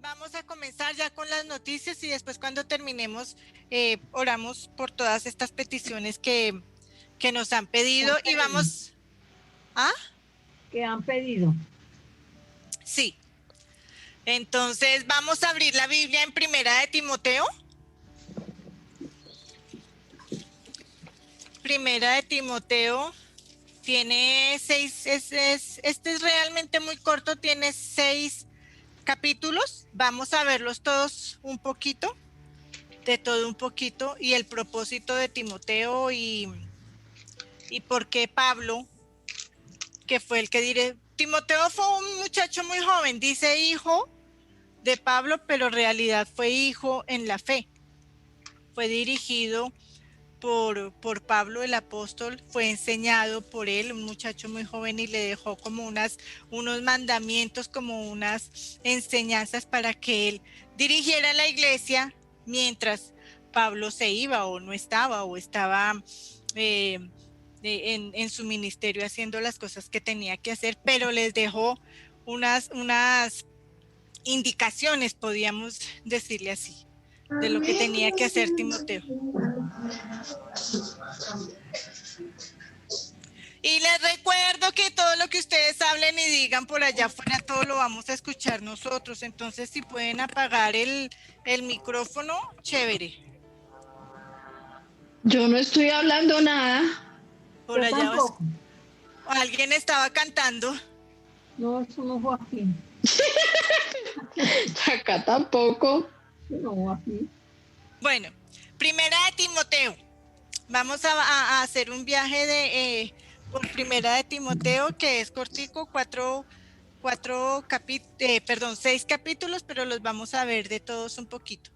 vamos a comenzar ya con las noticias y después cuando terminemos oramos por todas estas peticiones que nos han pedido y vamos... ¿Ah? Que han pedido. Sí. Entonces vamos a abrir la Biblia en Primera de Timoteo. Primera de Timoteo tiene 6, este es realmente muy corto, tiene 6 capítulos. Vamos a verlos todos un poquito, de todo un poquito, y el propósito de Timoteo y por qué Pablo, que fue el que diré. Timoteo fue un muchacho muy joven, dice hijo de Pablo, pero en realidad fue hijo en la fe. Fue dirigido por Pablo el apóstol, fue enseñado por él, un muchacho muy joven, y le dejó como unos mandamientos, como unas enseñanzas para que él dirigiera la iglesia mientras Pablo se iba o no estaba, o estaba en su ministerio haciendo las cosas que tenía que hacer, pero les dejó unas indicaciones, podríamos decirle así, de lo que tenía que hacer Timoteo. Y les recuerdo que todo lo que ustedes hablen y digan por allá afuera, todo lo vamos a escuchar nosotros. Entonces, si pueden apagar el micrófono, chévere. Yo no estoy hablando nada. Por allá alguien estaba cantando. No, eso no fue aquí. Acá tampoco. No, aquí. Bueno, Primera de Timoteo. Vamos a hacer un viaje por Primera de Timoteo, que es cortico, 6 capítulos, pero los vamos a ver de todos un poquito.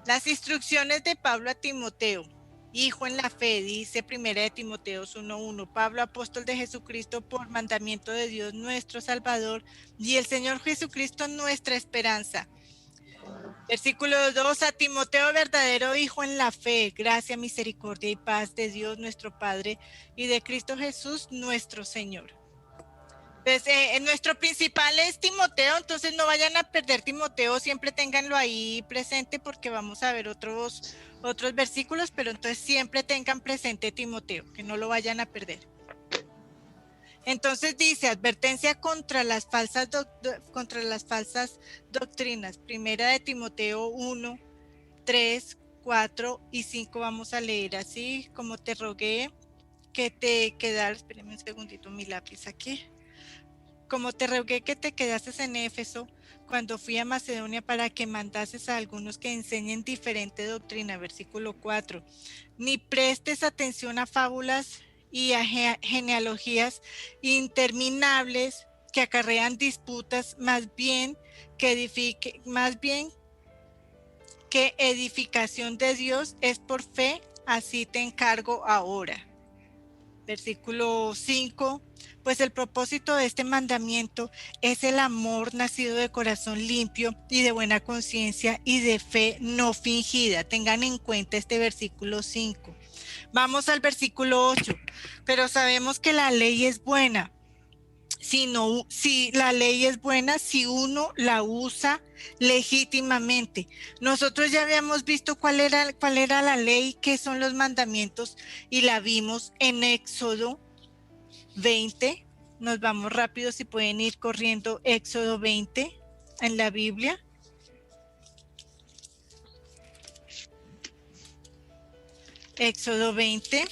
Las instrucciones de Pablo a Timoteo, hijo en la fe, dice Primera de Timoteo 1:1. Pablo, apóstol de Jesucristo, por mandamiento de Dios nuestro Salvador, y el Señor Jesucristo nuestra esperanza. Versículo 2, a Timoteo, verdadero hijo en la fe, gracia, misericordia y paz de Dios nuestro Padre y de Cristo Jesús nuestro Señor. Entonces, nuestro principal es Timoteo, entonces no vayan a perder Timoteo, siempre ténganlo ahí presente porque vamos a ver otros versículos, pero entonces siempre tengan presente Timoteo, que no lo vayan a perder. Entonces dice, advertencia contra las falsas doctrinas. Primera de Timoteo 1, 3, 4 y 5 vamos a leer así, como te rogué que te quedaras, espérame un segundito, mi lápiz aquí. Como te rogué que te quedases en Éfeso cuando fui a Macedonia para que mandases a algunos que enseñen diferente doctrina. Versículo 4. Ni prestes atención a fábulas y a genealogías interminables que acarrean disputas, más bien que edificación de Dios es por fe, así te encargo ahora. Versículo 5. Pues el propósito de este mandamiento es el amor nacido de corazón limpio y de buena conciencia y de fe no fingida. Tengan en cuenta este versículo 5. Vamos al versículo 8. Pero sabemos que la ley es buena. Si la ley es buena, si uno la usa legítimamente. Nosotros ya habíamos visto cuál era la ley, qué son los mandamientos, y la vimos en Éxodo 20. Nos vamos rápido, si pueden ir corriendo. Éxodo 20 en la Biblia. Éxodo 20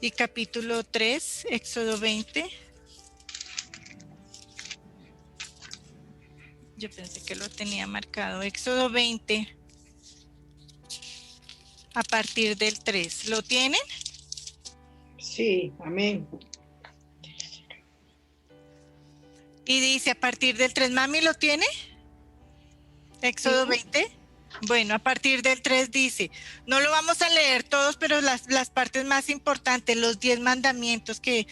y capítulo 3, Éxodo 20. Yo pensé que lo tenía marcado. Éxodo 20 a partir del 3. ¿Lo tienen? Sí, amén. Y dice a partir del 3. ¿Mami lo tiene? Éxodo sí. 20. Bueno, a partir del 3 dice, no lo vamos a leer todos, pero las partes más importantes, los 10 mandamientos que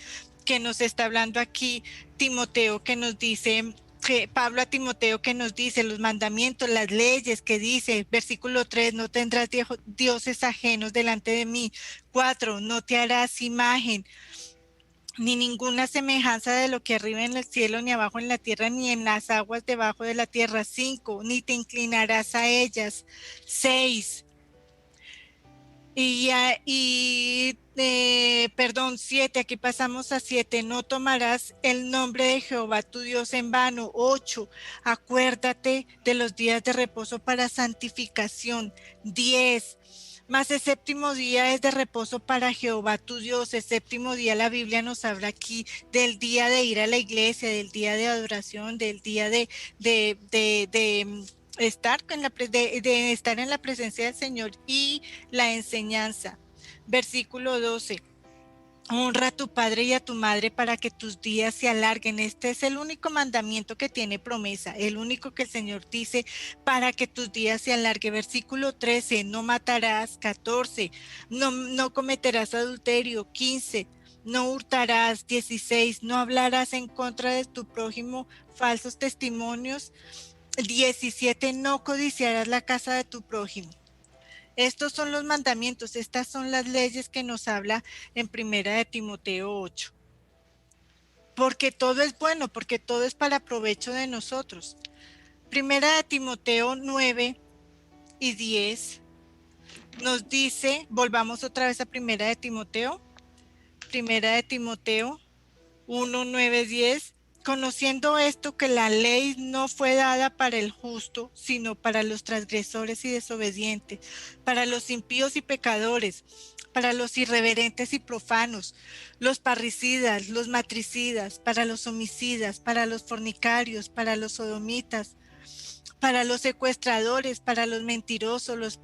nos está hablando aquí Timoteo, que nos dice, que Pablo a Timoteo, que nos dice los mandamientos, las leyes, que dice, versículo 3, no tendrás dioses ajenos delante de mí. 4, no te harás imagen ni ninguna semejanza de lo que arriba en el cielo, ni abajo en la tierra, ni en las aguas debajo de la tierra. 5, ni te inclinarás a ellas. 6, perdón, 7, aquí pasamos a 7, no tomarás el nombre de Jehová tu Dios en vano. 8, acuérdate de los días de reposo para santificación. 10, mas el séptimo día es de reposo para Jehová tu Dios. El séptimo día, la Biblia nos habla aquí del día de ir a la iglesia, del día de adoración, del día de estar en la presencia del Señor y la enseñanza. Versículo 12. Honra a tu padre y a tu madre para que tus días se alarguen. Este es el único mandamiento que tiene promesa, el único que el Señor dice para que tus días se alarguen. Versículo 13, no matarás. 14, no cometerás adulterio. 15, no hurtarás. 16, no hablarás en contra de tu prójimo falsos testimonios. 17, no codiciarás la casa de tu prójimo. Estos son los mandamientos, estas son las leyes que nos habla en Primera de Timoteo 8. Porque todo es bueno, porque todo es para provecho de nosotros. Primera de Timoteo 9 y 10 nos dice, volvamos otra vez a Primera de Timoteo 1, 9, 10. Conociendo esto, que la ley no fue dada para el justo, sino para los transgresores y desobedientes, para los impíos y pecadores, para los irreverentes y profanos, los parricidas, los matricidas, para los homicidas, para los fornicarios, para los sodomitas, para los secuestradores, para los mentirosos,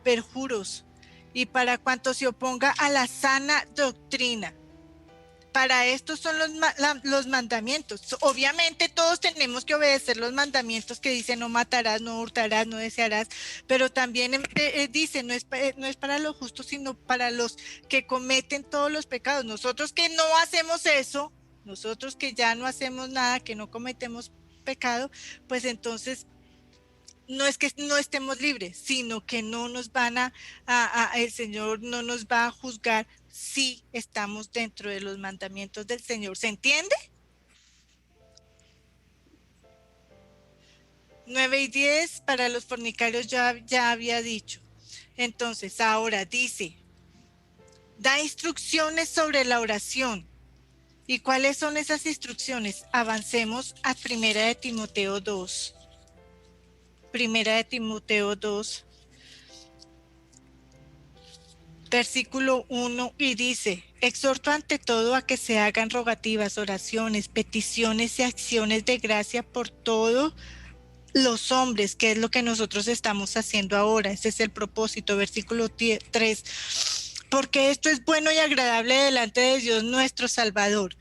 perjuros, y para cuanto se oponga a la sana doctrina. Para estos son los mandamientos. Obviamente todos tenemos que obedecer los mandamientos que dicen no matarás, no hurtarás, no desearás, pero también dice no es para los justos, sino para los que cometen todos los pecados. Nosotros que no hacemos eso, nosotros que ya no hacemos nada, que no cometemos pecado, pues entonces no es que no estemos libres, sino que no nos van el Señor no nos va a juzgar si estamos dentro de los mandamientos del Señor. ¿Se entiende? 9 y 10 para los fornicarios ya había dicho. Entonces, ahora dice, da instrucciones sobre la oración. ¿Y cuáles son esas instrucciones? Avancemos a Primera de Timoteo 2. Primera de Timoteo 2, versículo 1, y dice, exhorto ante todo a que se hagan rogativas, oraciones, peticiones y acciones de gracia por todos los hombres, que es lo que nosotros estamos haciendo ahora. Ese es el propósito. Versículo 3, porque esto es bueno y agradable delante de Dios nuestro Salvador.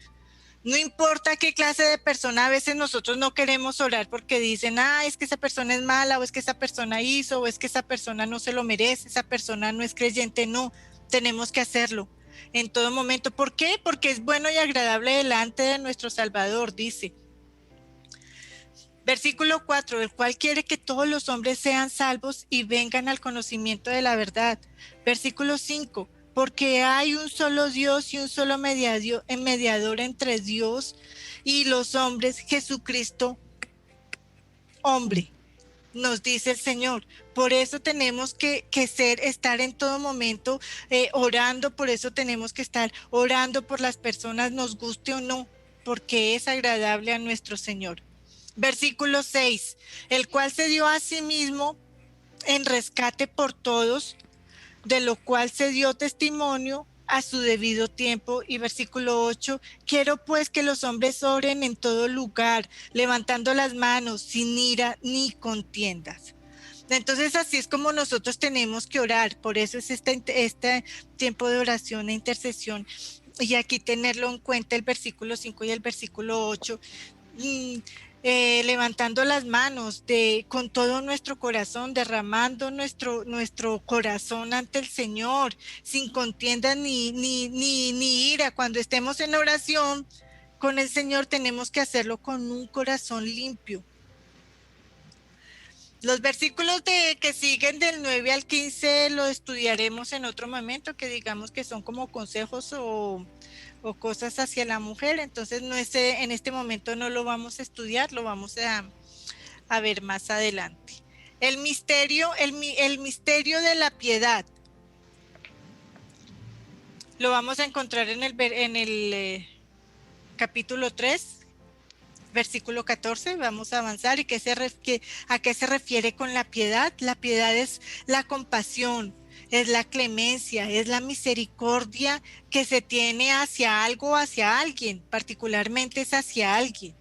No importa qué clase de persona, a veces nosotros no queremos orar porque dicen, es que esa persona es mala, o es que esa persona hizo, o es que esa persona no se lo merece, esa persona no es creyente. No, tenemos que hacerlo en todo momento. ¿Por qué? Porque es bueno y agradable delante de nuestro Salvador, dice. Versículo 4, el cual quiere que todos los hombres sean salvos y vengan al conocimiento de la verdad. Versículo 5, porque hay un solo Dios y un solo mediador entre Dios y los hombres, Jesucristo, hombre, nos dice el Señor. Por eso tenemos que estar en todo momento orando, por eso tenemos que estar orando por las personas, nos guste o no, porque es agradable a nuestro Señor. Versículo 6, el cual se dio a sí mismo en rescate por todos, de lo cual se dio testimonio a su debido tiempo. Y versículo 8, quiero pues que los hombres oren en todo lugar, levantando las manos, sin ira ni contiendas. Entonces así es como nosotros tenemos que orar. Por eso es este tiempo de oración e intercesión. Y aquí tenerlo en cuenta el versículo 5 y el versículo 8. Levantando las manos con todo nuestro corazón, derramando nuestro corazón ante el Señor, sin contienda ni ira. Cuando estemos en oración con el Señor tenemos que hacerlo con un corazón limpio. Los versículos que siguen del 9 al 15 lo estudiaremos en otro momento, que digamos que son como consejos o cosas hacia la mujer. Entonces en este momento no lo vamos a estudiar, lo vamos a ver más adelante. El misterio de la piedad lo vamos a encontrar en el capítulo 3, versículo 14. Vamos a avanzar. ¿Y a qué se refiere con la piedad? La piedad es la compasión, es la clemencia, es la misericordia que se tiene hacia algo o hacia alguien, particularmente es hacia alguien.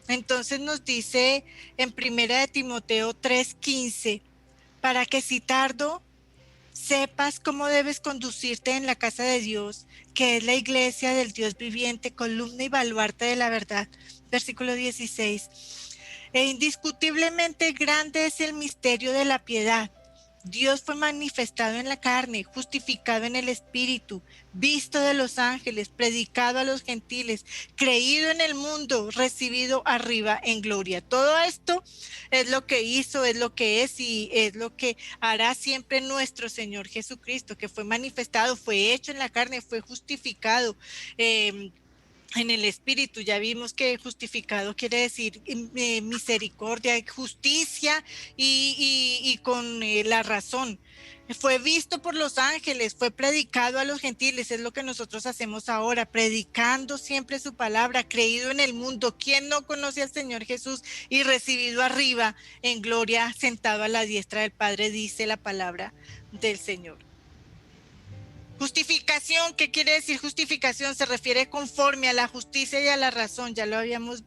Entonces nos dice en 1 de Timoteo 3:15, para que si tardo sepas cómo debes conducirte en la casa de Dios, que es la iglesia del Dios viviente, columna y baluarte de la verdad. Versículo 16. E indiscutiblemente grande es el misterio de la piedad. Dios fue manifestado en la carne, justificado en el Espíritu, visto de los ángeles, predicado a los gentiles, creído en el mundo, recibido arriba en gloria. Todo esto es lo que hizo, es lo que es y es lo que hará siempre nuestro Señor Jesucristo, que fue manifestado, fue hecho en la carne, fue justificado en el Espíritu. Ya vimos que justificado quiere decir misericordia, justicia y con la razón. Fue visto por los ángeles, fue predicado a los gentiles, es lo que nosotros hacemos ahora, predicando siempre su palabra, creído en el mundo. ¿Quién no conoce al Señor Jesús? Y recibido arriba en gloria, sentado a la diestra del Padre, dice la palabra del Señor. Justificación, ¿qué quiere decir justificación? Se refiere conforme a la justicia y a la razón, ya lo habíamos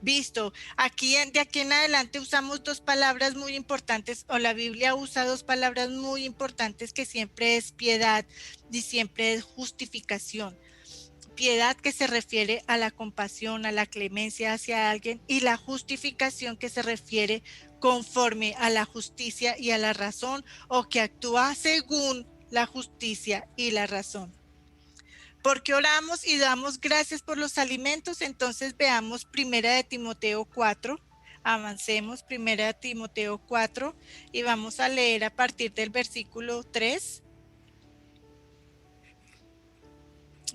visto. De aquí en adelante usamos dos palabras muy importantes, o la Biblia usa dos palabras muy importantes, que siempre es piedad y siempre es justificación. Piedad, que se refiere a la compasión, a la clemencia hacia alguien, y la justificación, que se refiere conforme a la justicia y a la razón, o que actúa según la justicia y la razón. Porque oramos y damos gracias por los alimentos. Entonces veamos 1 de Timoteo 4, avancemos 1 de Timoteo 4 y vamos a leer a partir del versículo 3.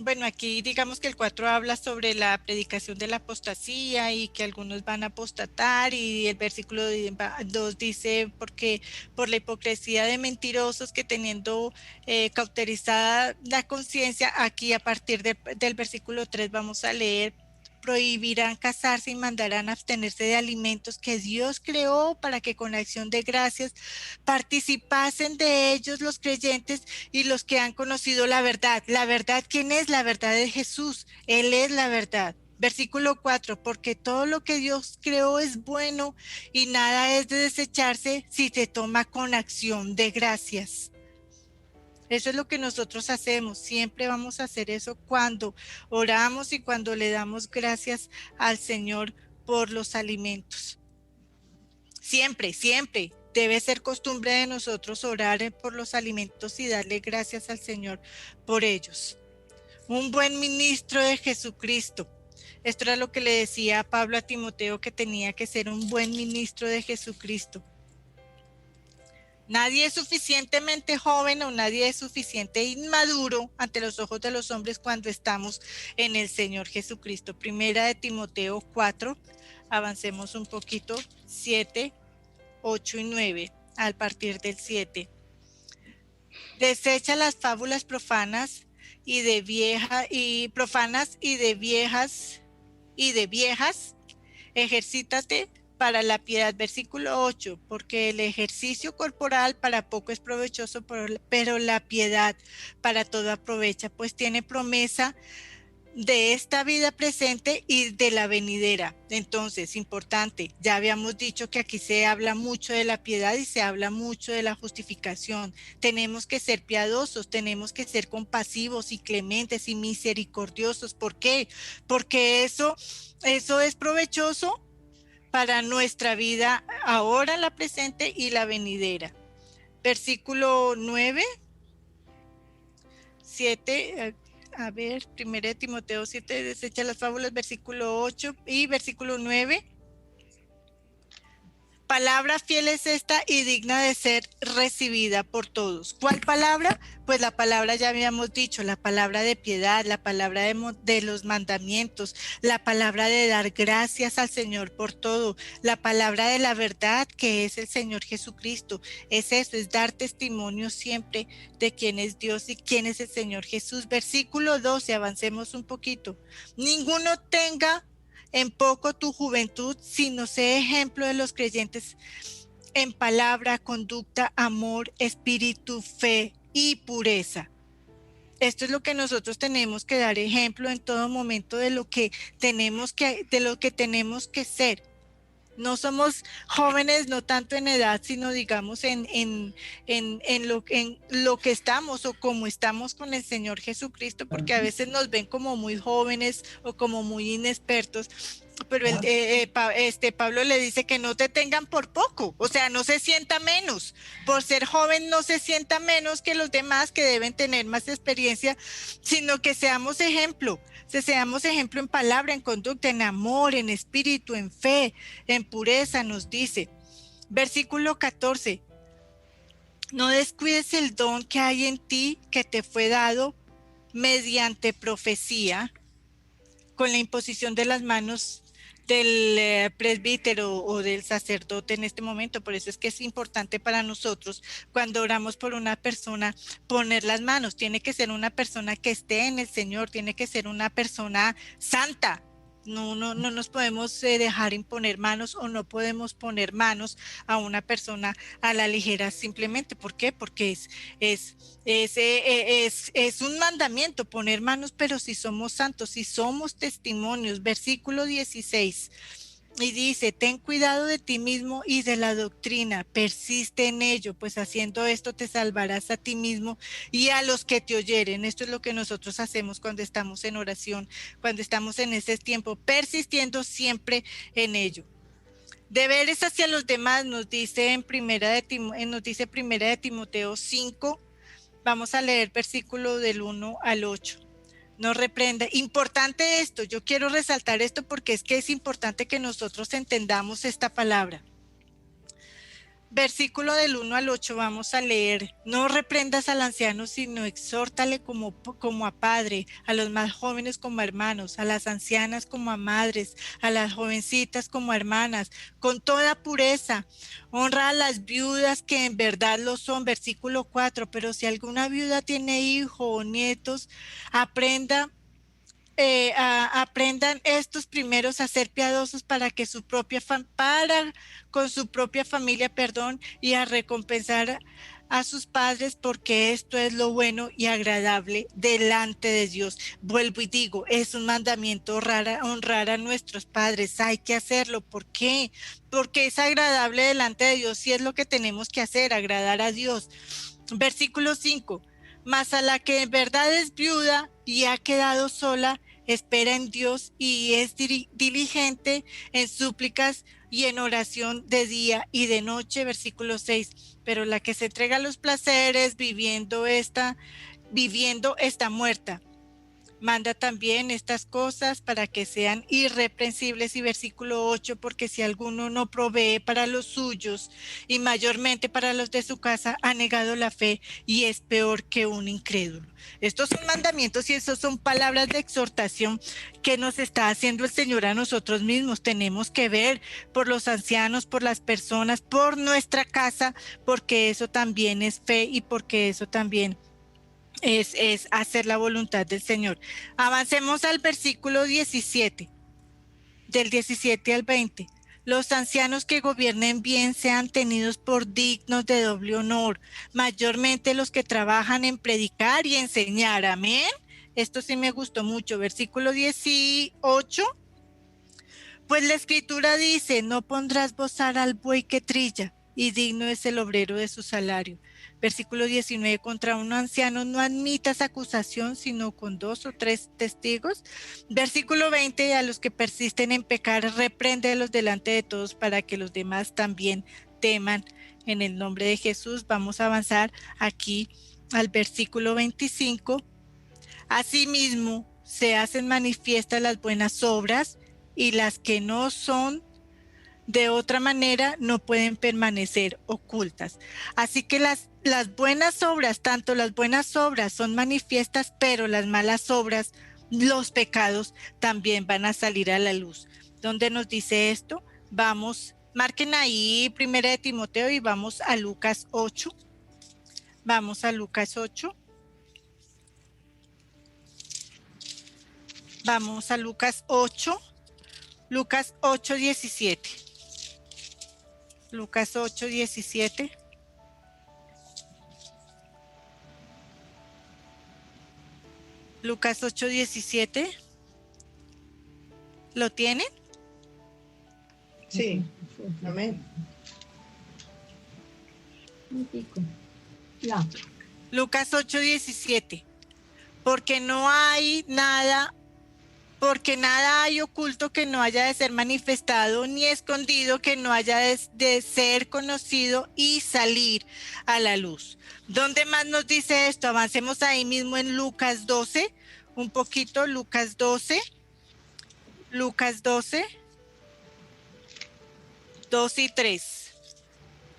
Bueno, aquí digamos que el 4 habla sobre la predicación de la apostasía y que algunos van a apostatar, y el versículo 2 dice, porque por la hipocresía de mentirosos que teniendo cauterizada la conciencia. Aquí a partir del versículo 3 vamos a leer, prohibirán casarse y mandarán abstenerse de alimentos que Dios creó para que con acción de gracias participasen de ellos los creyentes y los que han conocido la verdad. ¿La verdad quién es? La verdad de Jesús. Él es la verdad. Versículo 4, porque todo lo que Dios creó es bueno y nada es de desecharse si se toma con acción de gracias. Eso es lo que nosotros hacemos, siempre vamos a hacer eso cuando oramos y cuando le damos gracias al Señor por los alimentos. Siempre, siempre debe ser costumbre de nosotros orar por los alimentos y darle gracias al Señor por ellos. Un buen ministro de Jesucristo. Esto era lo que le decía Pablo a Timoteo, que tenía que ser un buen ministro de Jesucristo. Nadie es suficientemente joven o nadie es suficiente inmaduro ante los ojos de los hombres cuando estamos en el Señor Jesucristo. 1 de Timoteo 4, avancemos un poquito, 7, 8 y 9, al partir del 7. Desecha las fábulas profanas y de viejas, ejercítate para la piedad. Versículo 8, porque el ejercicio corporal para poco es provechoso, pero la piedad para todo aprovecha, pues tiene promesa de esta vida presente y de la venidera. Entonces, importante, ya habíamos dicho que aquí se habla mucho de la piedad y se habla mucho de la justificación. Tenemos que ser piadosos, tenemos que ser compasivos y clementes y misericordiosos. ¿Por qué? Porque eso es provechoso para nuestra vida ahora, la presente y la venidera. Versículo 9, 7, a ver, 1 de Timoteo 7, desecha las fábulas, versículo 8 y versículo 9. Palabra fiel es esta y digna de ser recibida por todos. ¿Cuál palabra? Pues la palabra ya habíamos dicho, la palabra de piedad, la palabra de los mandamientos, la palabra de dar gracias al Señor por todo, la palabra de la verdad que es el Señor Jesucristo. Es eso, es dar testimonio siempre de quién es Dios y quién es el Señor Jesús. Versículo 12, avancemos un poquito. Ninguno tenga en poco tu juventud, sino sé ejemplo de los creyentes en palabra, conducta, amor, espíritu, fe y pureza. Esto es lo que nosotros tenemos que dar ejemplo en todo momento de lo que tenemos que ser. No somos jóvenes, no tanto en edad, sino digamos en lo que estamos o como estamos con el Señor Jesucristo, porque a veces nos ven como muy jóvenes o como muy inexpertos, pero Pablo le dice que no te tengan por poco, o sea, no se sienta menos, por ser joven no se sienta menos que los demás que deben tener más experiencia, sino que seamos ejemplo en palabra, en conducta, en amor, en espíritu, en fe, en pureza, nos dice. Versículo 14. No descuides el don que hay en ti, que te fue dado mediante profecía, con la imposición de las manos del presbítero o del sacerdote en este momento. Por eso es que es importante para nosotros cuando oramos por una persona poner las manos. Tiene que ser una persona que esté en el Señor, tiene que ser una persona santa. No nos podemos dejar imponer manos o no podemos poner manos a una persona a la ligera simplemente. ¿Por qué? Porque es un mandamiento poner manos, pero si somos santos, si somos testimonios. Versículo 16. Y dice, ten cuidado de ti mismo y de la doctrina, persiste en ello, pues haciendo esto te salvarás a ti mismo y a los que te oyeren. Esto es lo que nosotros hacemos cuando estamos en oración, cuando estamos en ese tiempo, persistiendo siempre en ello. Deberes hacia los demás nos dice primera de Timoteo 5, vamos a leer versículo del 1 al 8. No reprenda. Importante esto, yo quiero resaltar esto porque es que es importante que nosotros entendamos esta palabra. Versículo del 1 al 8 vamos a leer. No reprendas al anciano, sino exhórtale como a padre, a los más jóvenes como a hermanos, a las ancianas como a madres, a las jovencitas como a hermanas, con toda pureza. Honra a las viudas que en verdad lo son. Versículo 4, pero si alguna viuda tiene hijo o nietos, aprendan estos primeros a ser piadosos para que con su propia familia, y a recompensar a sus padres, porque esto es lo bueno y agradable delante de Dios. Vuelvo y digo, es un mandamiento honrar a nuestros padres, hay que hacerlo. ¿Por qué? Porque es agradable delante de Dios, y es lo que tenemos que hacer, agradar a Dios. Versículo 5, mas a la que en verdad es viuda y ha quedado sola, espera en Dios y es diligente en súplicas y en oración de día y de noche. Versículo 6, pero la que se entrega a los placeres viviendo está muerta. Manda también estas cosas para que sean irreprensibles. Y versículo 8, porque si alguno no provee para los suyos y mayormente para los de su casa, ha negado la fe y es peor que un incrédulo. Estos son mandamientos y estos son palabras de exhortación que nos está haciendo el Señor a nosotros mismos. Tenemos que ver por los ancianos, por las personas, por nuestra casa, porque eso también es fe y porque eso también es hacer la voluntad del Señor. Avancemos al versículo 17, del 17 al 20. Los ancianos que gobiernen bien sean tenidos por dignos de doble honor, mayormente los que trabajan en predicar y enseñar. Amén. Esto sí me gustó mucho. Versículo 18. Pues la escritura dice, no pondrás bozar al buey que trilla, y digno es el obrero de su salario. Versículo 19, contra un anciano no admitas acusación, sino con 2 o 3 testigos. Versículo 20, a los que persisten en pecar, repréndelos delante de todos para que los demás también teman en el nombre de Jesús. Vamos a avanzar aquí al versículo 25. Asimismo, se hacen manifiestas las buenas obras y las que no son De otra manera, no pueden permanecer ocultas. Así que las buenas obras, tanto las buenas obras son manifiestas, pero las malas obras, los pecados, también van a salir a la luz. ¿Dónde nos dice esto? Vamos, marquen ahí 1 de Timoteo y vamos a Lucas 8. Vamos a Lucas 8. Vamos a Lucas 8. Lucas 8, 17. Lucas 8, 17. Lucas 8, 17. ¿Lo tienen? Sí, amén. Un pico. Ya. Lucas 8, 17. Porque no hay nada, porque nada hay oculto que no haya de ser manifestado, ni escondido que no haya de ser conocido y salir a la luz. ¿Dónde más nos dice esto? Avancemos ahí mismo en Lucas 12, un poquito, Lucas 12. Lucas 12, 2 y 3.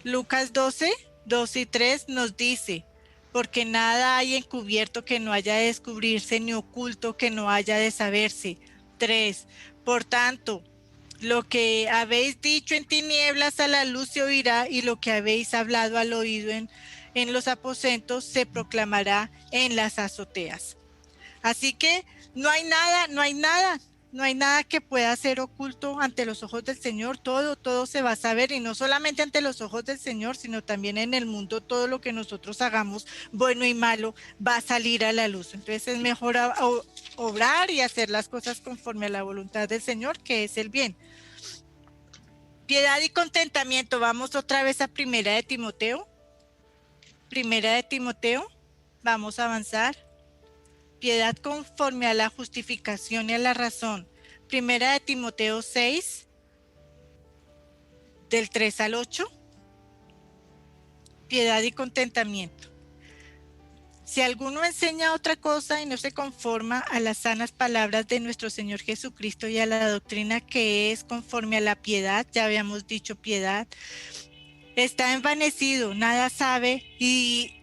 Lucas 12, 2 y 3 nos dice: porque nada hay encubierto que no haya de descubrirse, ni oculto que no haya de saberse. 3. Por tanto, lo que habéis dicho en tinieblas a la luz se oirá, y lo que habéis hablado al oído en los aposentos se proclamará en las azoteas. Así que no hay nada que pueda ser oculto ante los ojos del Señor. Todo se va a saber, y no solamente ante los ojos del Señor, sino también en el mundo. Todo lo que nosotros hagamos, bueno y malo, va a salir a la luz. Entonces es mejor obrar y hacer las cosas conforme a la voluntad del Señor, que es el bien. Piedad y contentamiento. Vamos otra vez a 1 de Timoteo. 1 de Timoteo. Vamos a avanzar. Piedad conforme a la justificación y a la razón. 1 de Timoteo 6, del 3 al 8. Piedad y contentamiento. Si alguno enseña otra cosa y no se conforma a las sanas palabras de nuestro Señor Jesucristo y a la doctrina que es conforme a la piedad, ya habíamos dicho piedad, está envanecido, nada sabe y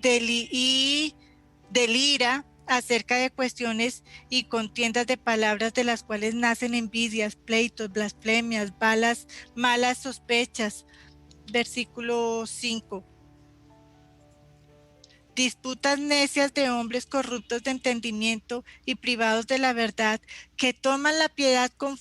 delira acerca de cuestiones y contiendas de palabras, de las cuales nacen envidias, pleitos, blasfemias, malas sospechas. Versículo 5. Disputas necias de hombres corruptos de entendimiento y privados de la verdad, que toman la piedad con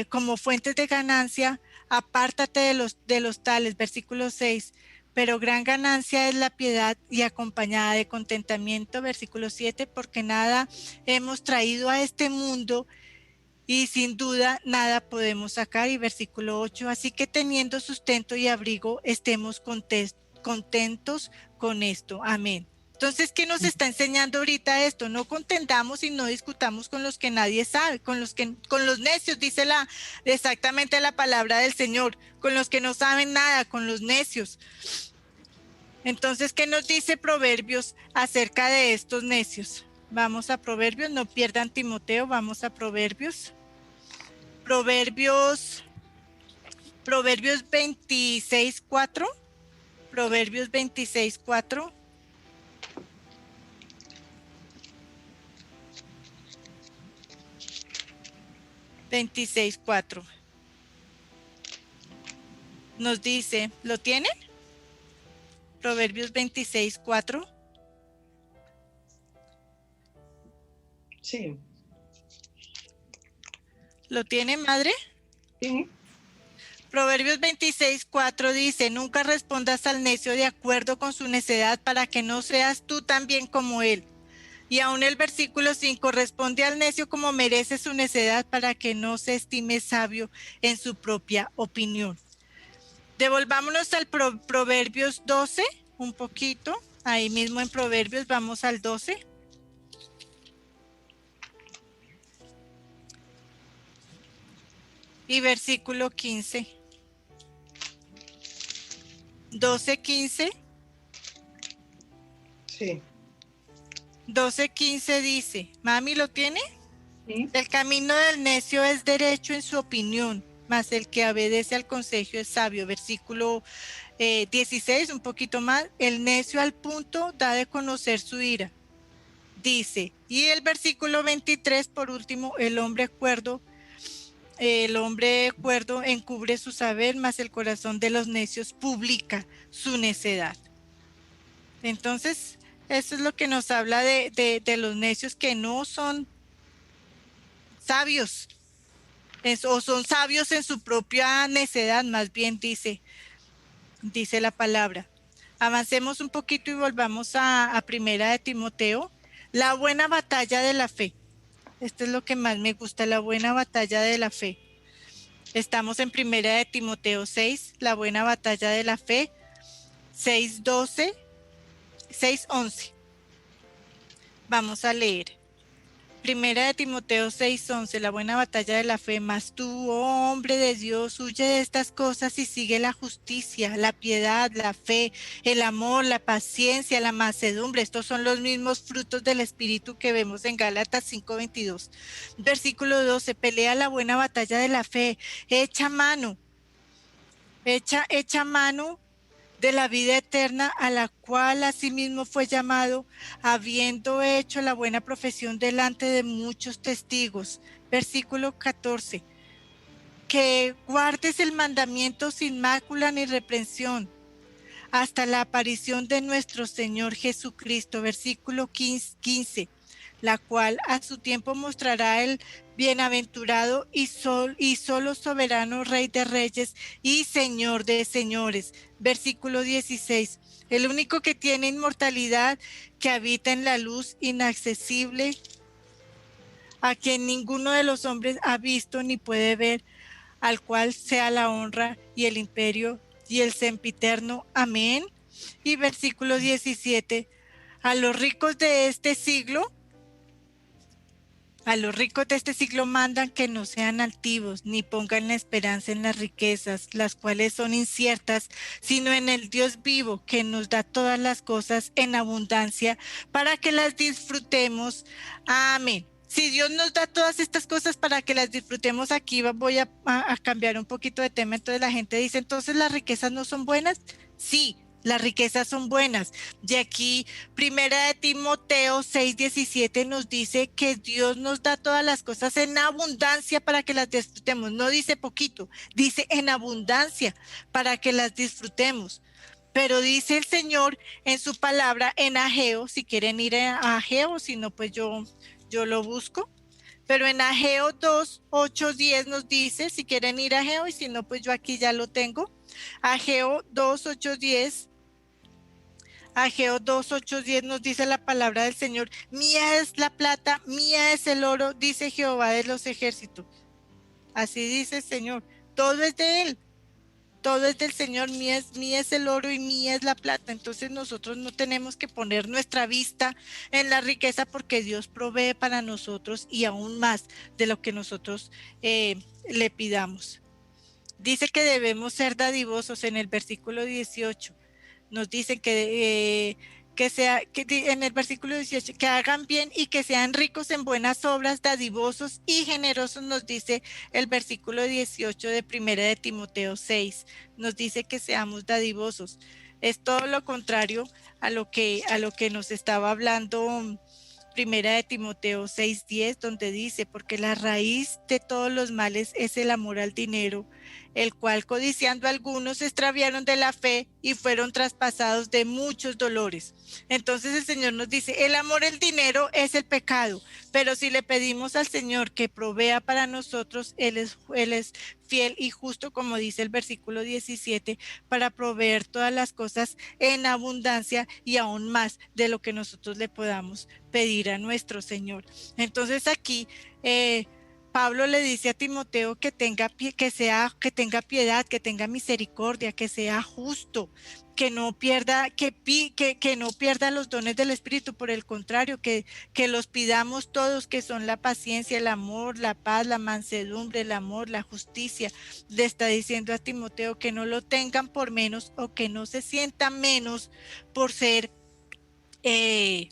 como fuentes de ganancia. Apártate de los tales. Versículo 6. Pero gran ganancia es la piedad, y acompañada de contentamiento. Versículo 7. Porque nada hemos traído a este mundo, y sin duda nada podemos sacar. Y versículo 8. Así que teniendo sustento y abrigo, estemos contentos con esto. Amén. Entonces, ¿qué nos está enseñando ahorita esto? No contendamos y no discutamos con los que nadie sabe, con los necios, dice exactamente la palabra del Señor, con los que no saben nada, con los necios. Entonces, ¿qué nos dice Proverbios acerca de estos necios? Vamos a Proverbios, no pierdan Timoteo, vamos a Proverbios. Proverbios 26:4. Proverbios 26:4. Nos dice, ¿lo tienen? Proverbios 26:4. Sí. ¿Lo tiene, madre? Sí. Proverbios 26:4 dice: nunca respondas al necio de acuerdo con su necedad, para que no seas tú también como él. Y aún el versículo 5: responde al necio como merece su necedad, para que no se estime sabio en su propia opinión. Devolvámonos al Proverbios 12, un poquito. Ahí mismo en Proverbios, vamos al 12. Y versículo 15. 12:15. Sí. 12:15 dice, ¿mami lo tiene? Sí. El camino del necio es derecho en su opinión, mas el que obedece al consejo es sabio. Versículo 16, un poquito más, el necio al punto da de conocer su ira. Dice, y el versículo 23, por último, el hombre cuerdo encubre su saber, mas el corazón de los necios publica su necedad. Entonces, eso es lo que nos habla de los necios que no son sabios, o son sabios en su propia necedad, más bien dice la palabra. Avancemos un poquito y volvamos a Primera de Timoteo, la buena batalla de la fe. Esto es lo que más me gusta, la buena batalla de la fe. Estamos en Primera de Timoteo 6, la buena batalla de la fe, 6:12, 6:11. Vamos a leer. Primera de Timoteo 6:11, la buena batalla de la fe. Mas tú, oh hombre de Dios, huye de estas cosas y sigue la justicia, la piedad, la fe, el amor, la paciencia, la mansedumbre. Estos son los mismos frutos del Espíritu que vemos en Gálatas 5:22. Versículo 12, pelea la buena batalla de la fe, echa mano de la vida eterna, a la cual asimismo fue llamado, habiendo hecho la buena profesión delante de muchos testigos. Versículo 14, que guardes el mandamiento sin mácula ni reprensión, hasta la aparición de nuestro Señor Jesucristo. Versículo 15, la cual a su tiempo mostrará el bienaventurado y solo soberano Rey de Reyes y Señor de Señores. Versículo 16, el único que tiene inmortalidad, que habita en la luz inaccesible, a quien ninguno de los hombres ha visto ni puede ver, al cual sea la honra y el imperio y el sempiterno. Amén. Y versículo 17, a los ricos de este siglo mandan que no sean altivos, ni pongan la esperanza en las riquezas, las cuales son inciertas, sino en el Dios vivo, que nos da todas las cosas en abundancia, para que las disfrutemos. Amén. Si Dios nos da todas estas cosas para que las disfrutemos, aquí voy a cambiar un poquito de tema. Entonces la gente dice, ¿entonces las riquezas no son buenas? Sí, las riquezas son buenas. Y aquí, Primera de Timoteo 6:17 nos dice que Dios nos da todas las cosas en abundancia para que las disfrutemos. No dice poquito, dice en abundancia para que las disfrutemos. Pero dice el Señor en su palabra en Ageo, si quieren ir a Ageo, si no, pues yo lo busco. Pero en Ageo 2:8-10 nos dice, si quieren ir a Ageo, y si no, pues yo aquí ya lo tengo. Ageo 2:8-10. Ageo 2:8-10 nos dice la palabra del Señor, mía es la plata, mía es el oro, dice Jehová de los ejércitos. Así dice el Señor, todo es de Él, todo es del Señor, mía es el oro y mía es la plata. Entonces nosotros no tenemos que poner nuestra vista en la riqueza, porque Dios provee para nosotros y aún más de lo que nosotros le pidamos. Dice que debemos ser dadivosos en el versículo 18. Nos dicen que en el versículo 18, que hagan bien y que sean ricos en buenas obras, dadivosos y generosos, nos dice el versículo 18 de Primera de Timoteo 6. Nos dice que seamos dadivosos. Es todo lo contrario a lo que nos estaba hablando Primera de Timoteo 6:10, donde dice, porque la raíz de todos los males es el amor al dinero, el cual codiciando algunos se extraviaron de la fe y fueron traspasados de muchos dolores. Entonces el Señor nos dice, el amor al dinero es el pecado, pero si le pedimos al Señor que provea para nosotros, Él es fiel y justo, como dice el versículo 17, para proveer todas las cosas en abundancia y aún más de lo que nosotros le podamos pedir a nuestro Señor. Entonces aquí Pablo le dice a Timoteo que tenga piedad, que tenga misericordia, que sea justo, que no pierda los dones del Espíritu. Por el contrario, que los pidamos todos, que son la paciencia, el amor, la paz, la mansedumbre, el amor, la justicia. Le está diciendo a Timoteo que no lo tengan por menos, o que no se sientan menos por ser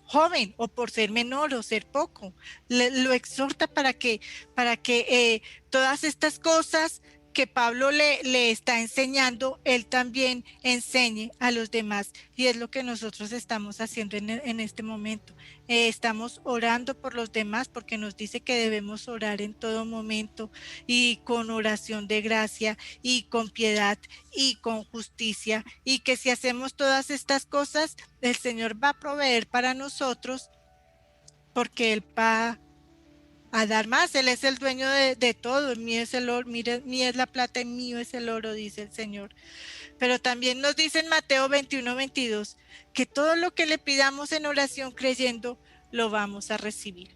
joven, o por ser menor, o ser poco. Lo exhorta para que todas estas cosas que Pablo le está enseñando, él también enseñe a los demás. Y es lo que nosotros estamos haciendo en este momento. Estamos orando por los demás porque nos dice que debemos orar en todo momento y con oración de gracia y con piedad y con justicia, y que si hacemos todas estas cosas, el Señor va a proveer para nosotros porque Él va a dar más. Él es el dueño de todo. Mío es el oro, mía es la plata y mío es el oro, dice el Señor. Pero también nos dice en Mateo 21:22 que todo lo que le pidamos en oración creyendo lo vamos a recibir.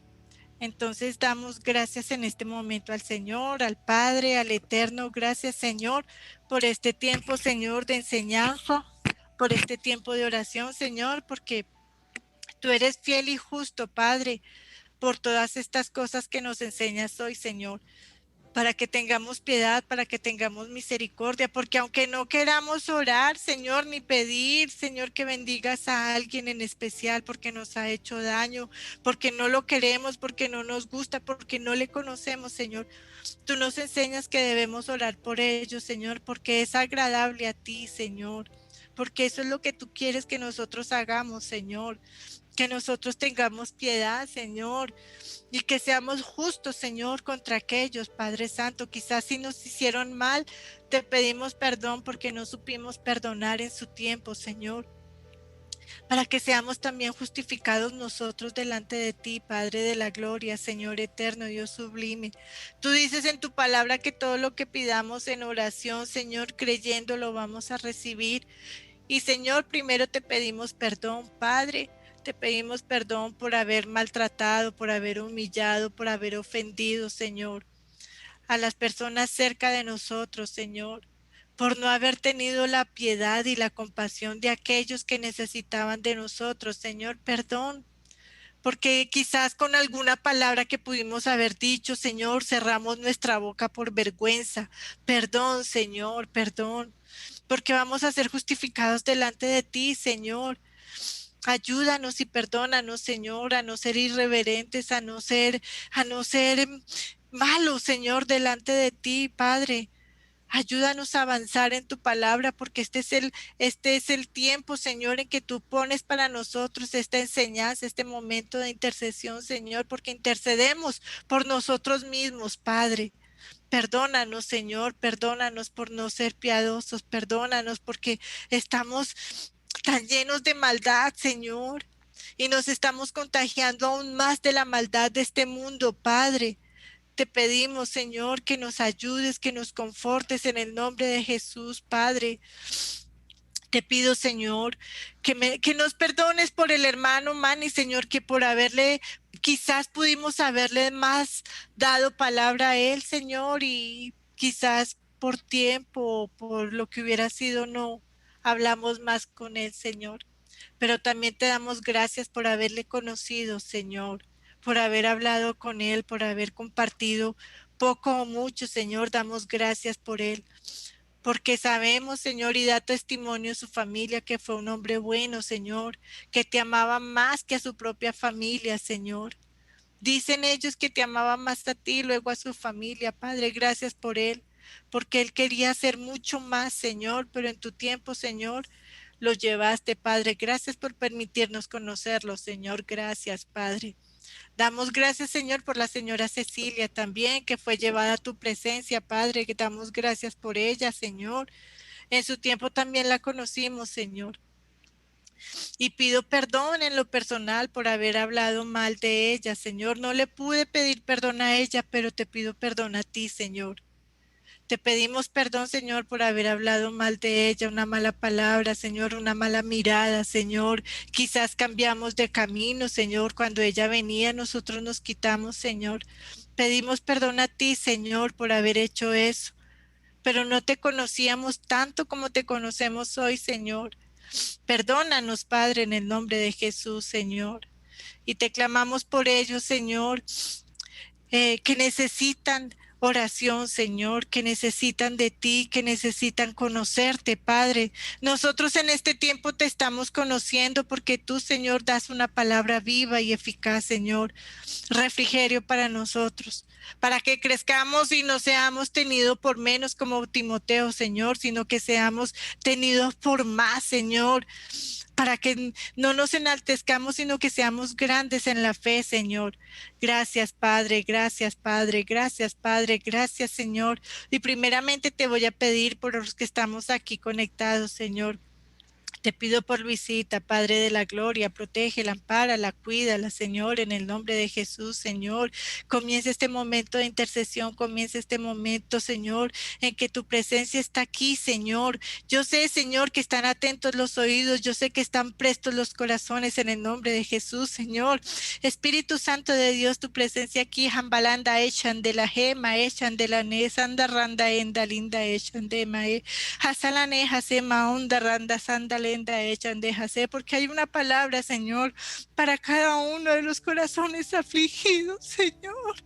Entonces damos gracias en este momento al Señor, al Padre, al Eterno. Gracias, Señor, por este tiempo, Señor, de enseñanza, por este tiempo de oración, Señor, porque tú eres fiel y justo, Padre, por todas estas cosas que nos enseñas hoy, Señor, para que tengamos piedad, para que tengamos misericordia, porque aunque no queramos orar, Señor, ni pedir, Señor, que bendigas a alguien en especial porque nos ha hecho daño, porque no lo queremos, porque no nos gusta, porque no le conocemos, Señor, tú nos enseñas que debemos orar por ellos, Señor, porque es agradable a ti, Señor, porque eso es lo que tú quieres que nosotros hagamos, Señor, que nosotros tengamos piedad, Señor, y que seamos justos, Señor, contra aquellos, Padre Santo, quizás si nos hicieron mal, te pedimos perdón porque no supimos perdonar en su tiempo, Señor, para que seamos también justificados nosotros delante de ti, Padre de la gloria, Señor eterno, Dios sublime. Tú dices en tu palabra que todo lo que pidamos en oración, Señor, creyendo lo vamos a recibir. Y Señor, primero te pedimos perdón, Padre. Te pedimos perdón por haber maltratado, por haber humillado, por haber ofendido, Señor, a las personas cerca de nosotros, Señor, por no haber tenido la piedad y la compasión de aquellos que necesitaban de nosotros, Señor, perdón. Porque quizás con alguna palabra que pudimos haber dicho, Señor, cerramos nuestra boca por vergüenza. Perdón, Señor, perdón. Porque vamos a ser justificados delante de ti, Señor. Ayúdanos y perdónanos, Señor, a no ser irreverentes, a no ser malos, Señor, delante de ti, Padre. Ayúdanos a avanzar en tu palabra, porque este es el tiempo, Señor, en que tú pones para nosotros esta enseñanza, este momento de intercesión, Señor, porque intercedemos por nosotros mismos, Padre. Perdónanos, Señor, perdónanos por no ser piadosos, perdónanos porque estamos tan llenos de maldad, Señor, y nos estamos contagiando aún más de la maldad de este mundo, Padre. Te pedimos, Señor, que nos ayudes, que nos confortes en el nombre de Jesús, Padre. Te pido, Señor, que nos perdones por el hermano Manny, Señor, que por quizás pudimos haberle más dado palabra a él, Señor, y quizás por tiempo, por lo que hubiera sido, no hablamos más con él, Señor. Pero también te damos gracias por haberle conocido, Señor, por haber hablado con él, por haber compartido poco o mucho, Señor, damos gracias por él. Porque sabemos, Señor, y da testimonio a su familia que fue un hombre bueno, Señor, que te amaba más que a su propia familia, Señor. Dicen ellos que te amaba más a ti, luego a su familia. Padre, gracias por él, porque él quería hacer mucho más, Señor, pero en tu tiempo, Señor, lo llevaste, Padre. Gracias por permitirnos conocerlo, Señor. Gracias, Padre. Damos gracias, Señor, por la señora Cecilia también, que fue llevada a tu presencia, Padre, que damos gracias por ella, Señor. En su tiempo también la conocimos, Señor. Y pido perdón en lo personal por haber hablado mal de ella, Señor. No le pude pedir perdón a ella, pero te pido perdón a ti, Señor. Te pedimos perdón, Señor, por haber hablado mal de ella, una mala palabra, Señor, una mala mirada, Señor. Quizás cambiamos de camino, Señor. Cuando ella venía, nosotros nos quitamos, Señor. Pedimos perdón a ti, Señor, por haber hecho eso. Pero no te conocíamos tanto como te conocemos hoy, Señor. Perdónanos, Padre, en el nombre de Jesús, Señor. Y te clamamos por ellos, Señor, que necesitan oración, Señor, que necesitan de ti, que necesitan conocerte, Padre. Nosotros en este tiempo te estamos conociendo porque tú, Señor, das una palabra viva y eficaz, Señor, refrigerio para nosotros, para que crezcamos y no seamos tenidos por menos como Timoteo, Señor, sino que seamos tenidos por más, Señor, para que no nos enaltezcamos, sino que seamos grandes en la fe, Señor. Gracias, Padre, gracias, Padre, gracias, Padre, gracias, Señor. Y primeramente te voy a pedir por los que estamos aquí conectados, Señor. Te pido por Luisita, Padre de la Gloria, protégela, ampárala, cuídala, Señor, en el nombre de Jesús, Señor. Comienza este momento de intercesión, comienza este momento, Señor, en que tu presencia está aquí, Señor. Yo sé, Señor, que están atentos los oídos, yo sé que están prestos los corazones en el nombre de Jesús, Señor. Espíritu Santo de Dios, tu presencia aquí, Jambalanda, echan de la gema, echan de la nesanda, randa, enda, linda, echan de mae. Hasalane, hasema, onda, randa, sandalenda, echan de hase, porque hay una palabra, Señor, para cada uno de los corazones afligidos, Señor.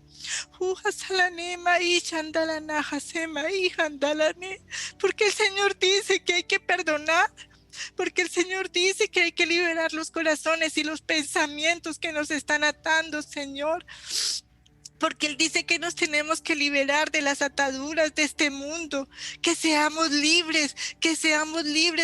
Hasalane, maí, chandalana, hasema, y handalane, porque el Señor dice que hay que perdonar. Porque el Señor dice que hay que liberar los corazones y los pensamientos que nos están atando, Señor. Porque Él dice que nos tenemos que liberar de las ataduras de este mundo, que seamos libres,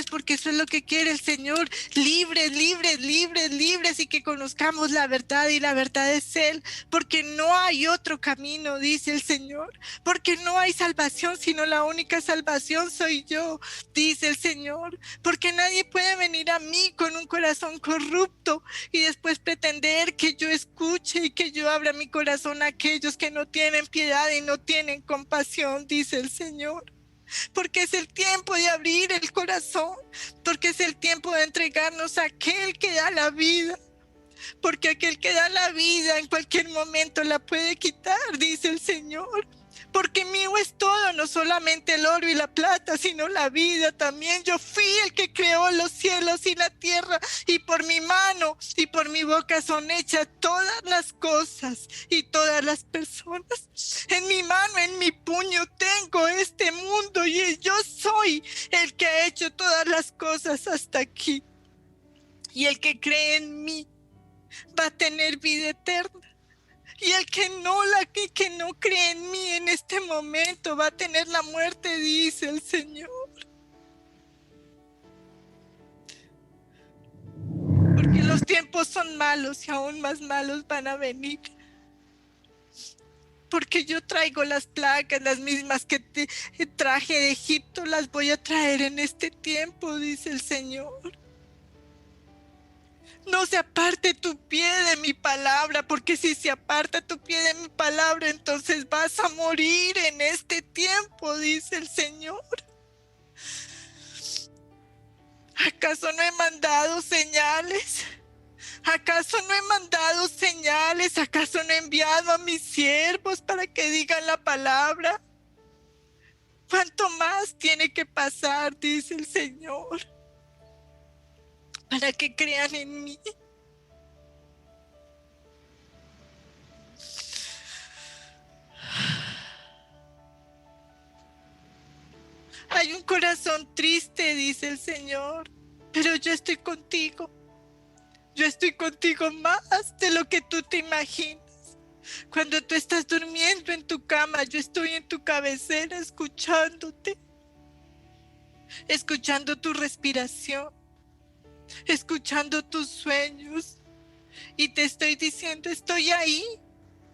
porque eso es lo que quiere el Señor, libres, libres, libres, libres, y que conozcamos la verdad, y la verdad es Él, porque no hay otro camino, dice el Señor, porque no hay salvación, sino la única salvación soy yo, dice el Señor, porque nadie puede venir a mí con un corazón corrupto y después pretender que yo escuche y que yo abra mi corazón a aquellos que no tienen piedad y no tienen compasión, dice el Señor. Porque es el tiempo de abrir el corazón, porque es el tiempo de entregarnos a aquel que da la vida, porque aquel que da la vida en cualquier momento la puede quitar, dice el Señor. Porque mío es todo, no solamente el oro y la plata, sino la vida también. Yo fui el que creó los cielos y la tierra, y por mi mano y por mi boca son hechas todas las cosas y todas las personas. En mi mano, en mi puño tengo este mundo, y yo soy el que ha hecho todas las cosas hasta aquí. Y el que cree en mí va a tener vida eterna. Y el que no cree en mí en este momento va a tener la muerte, dice el Señor. Porque los tiempos son malos y aún más malos van a venir. Porque yo traigo las plagas, las mismas que traje de Egipto, las voy a traer en este tiempo, dice el Señor. No se aparte tu pie de mi palabra, porque si se aparta tu pie de mi palabra, entonces vas a morir en este tiempo, dice el Señor. ¿Acaso no he mandado señales? ¿Acaso no he mandado señales? ¿Acaso no he enviado a mis siervos para que digan la palabra? ¿Cuánto más tiene que pasar, dice el Señor, para que crean en mí? Hay un corazón triste, dice el Señor, pero yo estoy contigo. Yo estoy contigo más de lo que tú te imaginas. Cuando tú estás durmiendo en tu cama, yo estoy en tu cabecera escuchándote, escuchando tu respiración, escuchando tus sueños, y te estoy diciendo, estoy ahí,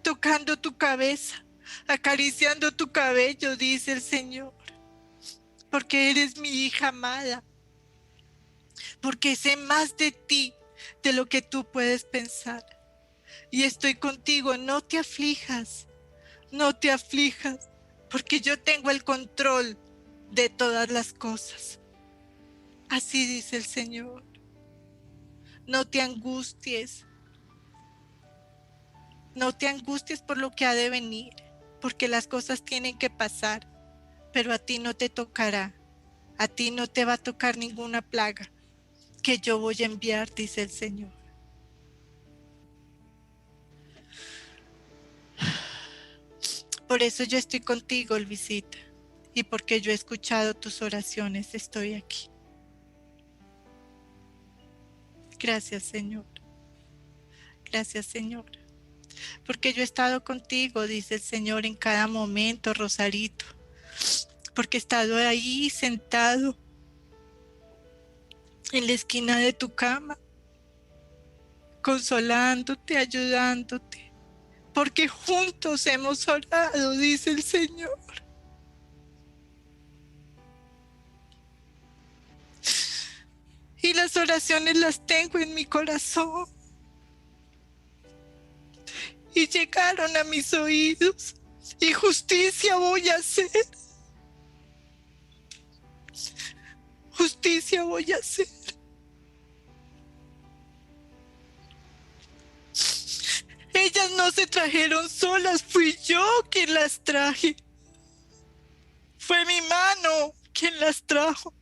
tocando tu cabeza, acariciando tu cabello, dice el Señor, porque eres mi hija amada, porque sé más de ti de lo que tú puedes pensar, y estoy contigo. No te aflijas, no te aflijas, porque yo tengo el control de todas las cosas. Así dice el Señor. No te angusties. No te angusties por lo que ha de venir, porque las cosas tienen que pasar, pero a ti no te tocará. A ti no te va a tocar ninguna plaga que yo voy a enviar, dice el Señor. Por eso yo estoy contigo, Luisita. Y porque yo he escuchado tus oraciones, estoy aquí. Gracias, Señor. Gracias, Señor. Porque yo he estado contigo, dice el Señor, en cada momento, Rosarito. Porque he estado ahí sentado en la esquina de tu cama, consolándote, ayudándote. Porque juntos hemos orado, dice el Señor. Y las oraciones las tengo en mi corazón. Y llegaron a mis oídos. Y justicia voy a hacer. Justicia voy a hacer. Ellas no se trajeron solas, fui yo quien las traje. Fue mi mano quien las trajo.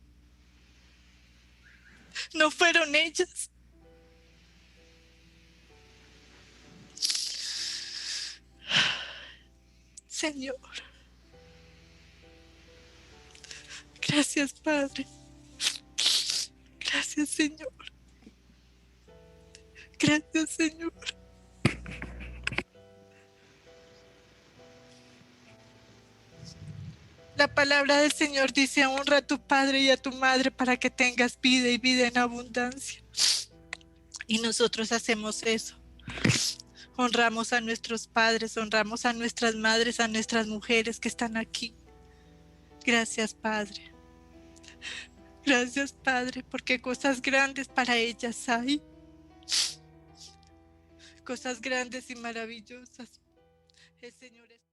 No fueron ellas. Señor. Gracias, Padre. Gracias, Señor. Gracias, Señor. La palabra del Señor dice: honra a tu padre y a tu madre para que tengas vida y vida en abundancia. Y nosotros hacemos eso. Honramos a nuestros padres, honramos a nuestras madres, a nuestras mujeres que están aquí. Gracias, Padre. Gracias, Padre, porque cosas grandes para ellas hay. Cosas grandes y maravillosas. El Señor es...